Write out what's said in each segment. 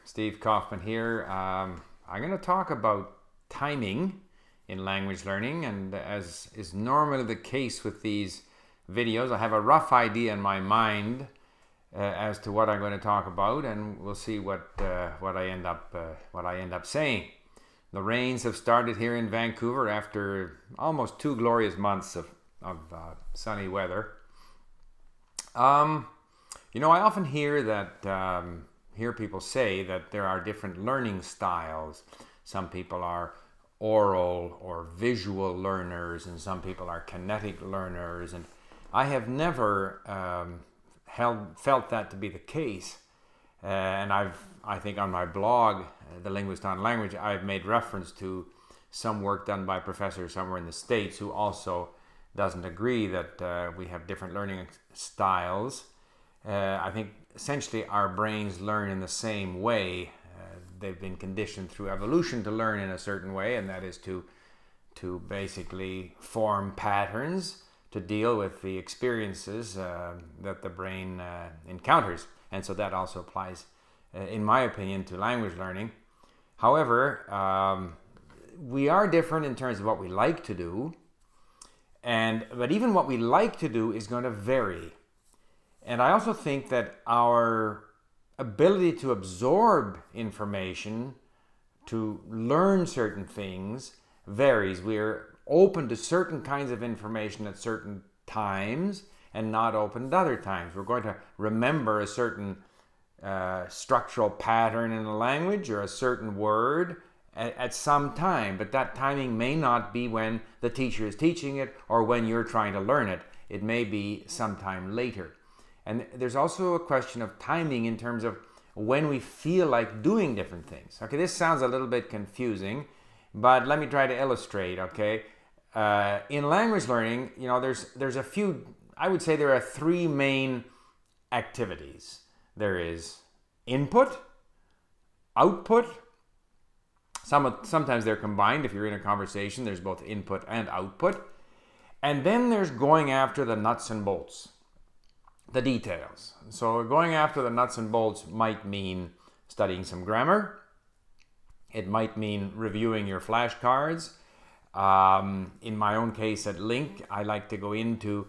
Steve Kaufman here. I'm going to talk about timing in language learning, and as is normally the case with these videos, I have a rough idea in my mind as to what I'm going to talk about, and we'll see what I end up saying. The rains have started here in Vancouver after almost 2 glorious months of sunny weather. I often hear people say that there are different learning styles. Some people are oral or visual learners, and some people are kinetic learners. And I have never felt that to be the case. And I think on my blog, The Linguist on Language, I've made reference to some work done by a professor somewhere in the States who also doesn't agree that we have different learning styles. I think essentially our brains learn in the same way. They've been conditioned through evolution to learn in a certain way, and that is to basically form patterns to deal with the experiences that the brain encounters. And so that also applies, in my opinion, to language learning. However, we are different in terms of what we like to do, but even what we like to do is going to vary. And I also think that our ability to absorb information, to learn certain things, varies. We're open to certain kinds of information at certain times and not open at other times. We're going to remember a certain structural pattern in a language or a certain word at some time, but that timing may not be when the teacher is teaching it or when you're trying to learn it. It may be sometime later. And there's also a question of timing in terms of when we feel like doing different things. Okay, this sounds a little bit confusing, but let me try to illustrate, okay? In language learning, there's a few, I would say there are 3 main activities. There is input, output. Sometimes they're combined. If you're in a conversation, there's both input and output. And then there's going after the nuts and bolts, the details. So going after the nuts and bolts might mean studying some grammar. It might mean reviewing your flashcards. In my own case at Link, I like to go into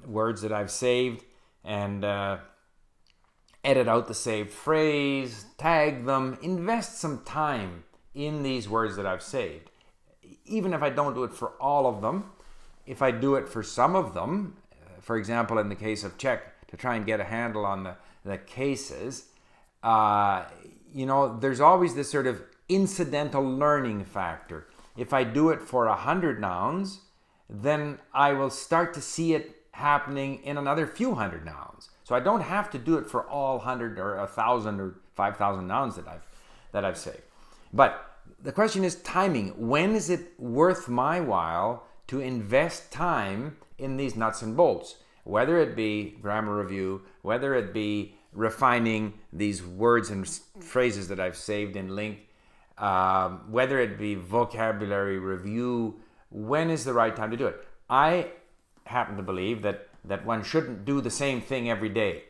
words that I've saved and edit out the saved phrase, tag them, invest some time in these words that I've saved. Even if I don't do it for all of them, if I do it for some of them, for example, in the case of Czech, to try and get a handle on the cases, there's always this sort of incidental learning factor. If I do it for 100 nouns, then I will start to see it happening in another few hundred nouns. So I don't have to do it for all 100 or 1,000 or 5,000 nouns that I've saved. But the question is timing. When is it worth my while to invest time in these nuts and bolts? Whether it be grammar review, whether it be refining these words and phrases that I've saved in Link, whether it be vocabulary review, when is the right time to do it? I happen to believe that one shouldn't do the same thing every day.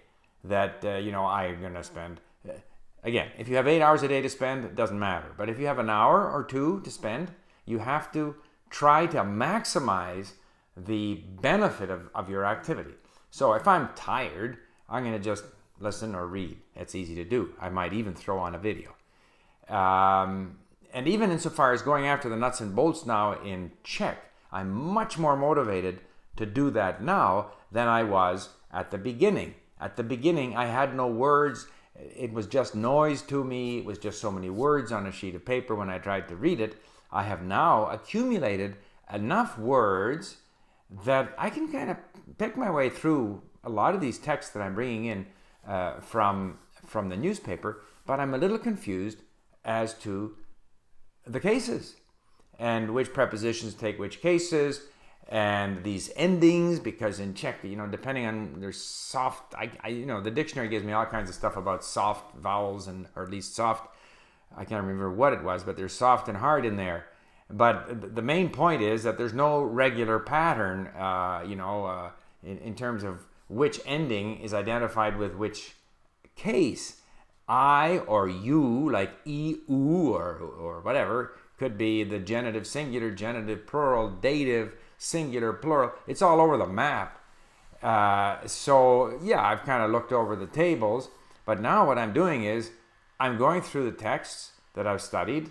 That, I'm going to spend... Again, if you have 8 hours a day to spend, it doesn't matter. But if you have an hour or 2 to spend, you have to try to maximize the benefit of your activity. So if I'm tired, I'm going to just listen or read. It's easy to do. I might even throw on a video. And even insofar as going after the nuts and bolts now in Czech, I'm much more motivated to do that now than I was at the beginning. At the beginning, I had no words. It was just noise to me. It was just so many words on a sheet of paper when I tried to read it. I have now accumulated enough words that I can kind of pick my way through a lot of these texts that I'm bringing in from the newspaper, but I'm a little confused as to the cases and which prepositions take which cases and these endings, because in Czech, depending on there's soft, the dictionary gives me all kinds of stuff about soft vowels or at least soft, I can't remember what it was, but there's soft and hard in there. But the main point is that there's no regular pattern, in terms of which ending is identified with which case. I or you, like eu or whatever, could be the genitive singular, genitive plural, dative singular plural. It's all over the map. So yeah, I've kind of looked over the tables, but now what I'm doing is I'm going through the texts that I've studied,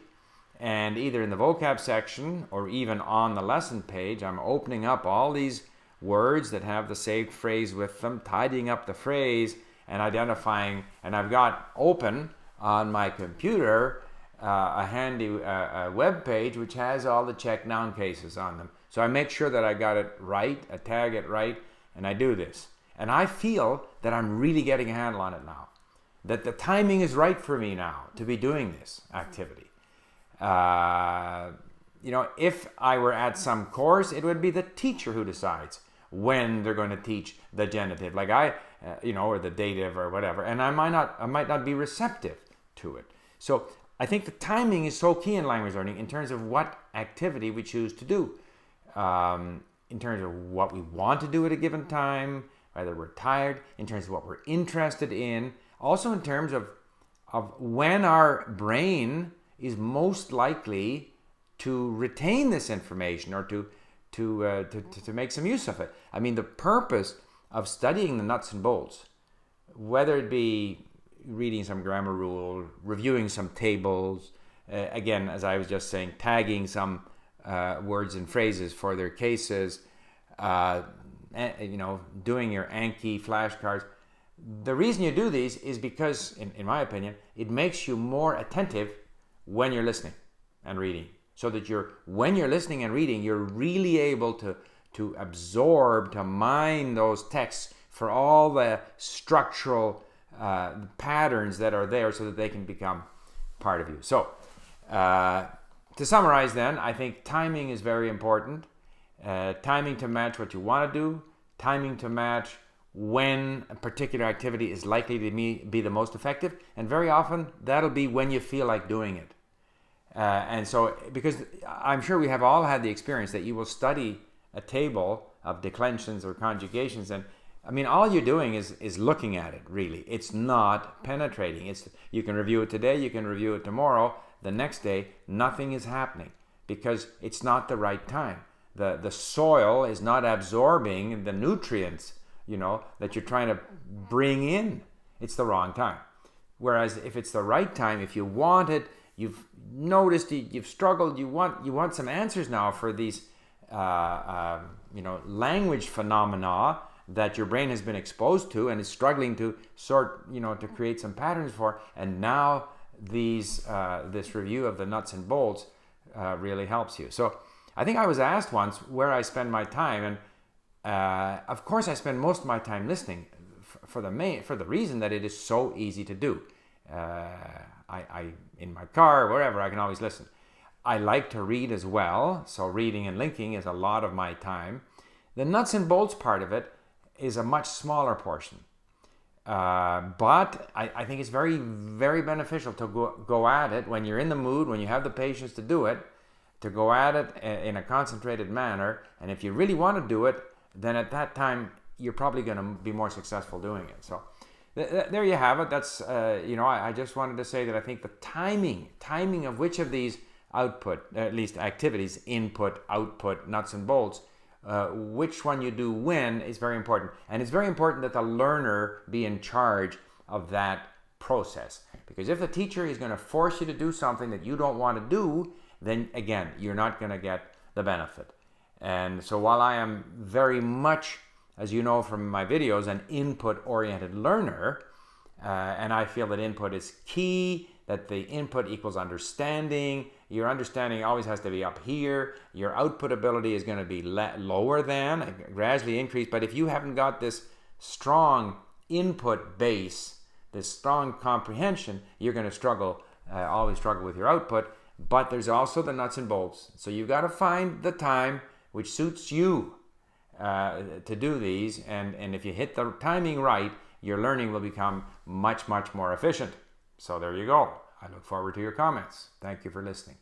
and either in the vocab section or even on the lesson page, I'm opening up all these words that have the saved phrase with them, tidying up the phrase and identifying, and I've got open on my computer a handy web page which has all the check noun cases on them. So I make sure that I got it right, I tag it right, and I do this. And I feel that I'm really getting a handle on it now. That the timing is right for me now to be doing this activity. If I were at some course, it would be the teacher who decides when they're going to teach the genitive, like or the dative or whatever, and I might not be receptive to it. So I think the timing is so key in language learning in terms of what activity we choose to do, in terms of what we want to do at a given time, whether we're tired, in terms of what we're interested in, also in terms of when our brain is most likely to retain this information or to make some use of it. I mean, the purpose of studying the nuts and bolts, whether it be reading some grammar rule, reviewing some tables, again, as I was just saying, tagging some words and phrases for their cases, doing your Anki flashcards. The reason you do these is because, in my opinion, it makes you more attentive when you're listening and reading. So that when you're listening and reading, you're really able to absorb, to mine those texts for all the structural patterns that are there so that they can become part of you. So to summarize then, I think timing is very important. Timing to match what you want to do, timing to match when a particular activity is likely to be the most effective, and very often that'll be when you feel like doing it. And so, because I'm sure we have all had the experience that you will study a table of declensions or conjugations, and I mean, all you're doing is looking at it, really. It's not penetrating. You can review it today, you can review it tomorrow, the next day, nothing is happening because it's not the right time. The soil is not absorbing the nutrients, that you're trying to bring in. It's the wrong time. Whereas if it's the right time, if you want it, you've noticed, you've struggled, you want some answers now for these language phenomena that your brain has been exposed to and is struggling to to create some patterns for, and now this review of the nuts and bolts really helps you. So I think I was asked once where I spend my time, and of course I spend most of my time listening for the reason that it is so easy to do. I in my car, wherever, I can always listen. I like to read as well, so reading and linking is a lot of my time. The nuts and bolts part of it is a much smaller portion. But I think it's very, very beneficial to go at it when you're in the mood, when you have the patience to do it, to go at it in a concentrated manner. And if you really want to do it, then at that time, you're probably going to be more successful doing it. So there you have it. That's, I just wanted to say that I think the timing of which of these output, at least activities, input, output, nuts and bolts, which one you do when is very important. And it's very important that the learner be in charge of that process. Because if the teacher is going to force you to do something that you don't want to do, then again, you're not going to get the benefit. And so while I am very much, as you know from my videos, an input-oriented learner, and I feel that input is key, that the input equals understanding. Your understanding always has to be up here. Your output ability is going to be lower than, gradually increase. But if you haven't got this strong input base, this strong comprehension, you're going to always struggle with your output. But there's also the nuts and bolts. So you've got to find the time which suits you to do these. And if you hit the timing right, your learning will become much, much more efficient. So there you go. I look forward to your comments. Thank you for listening.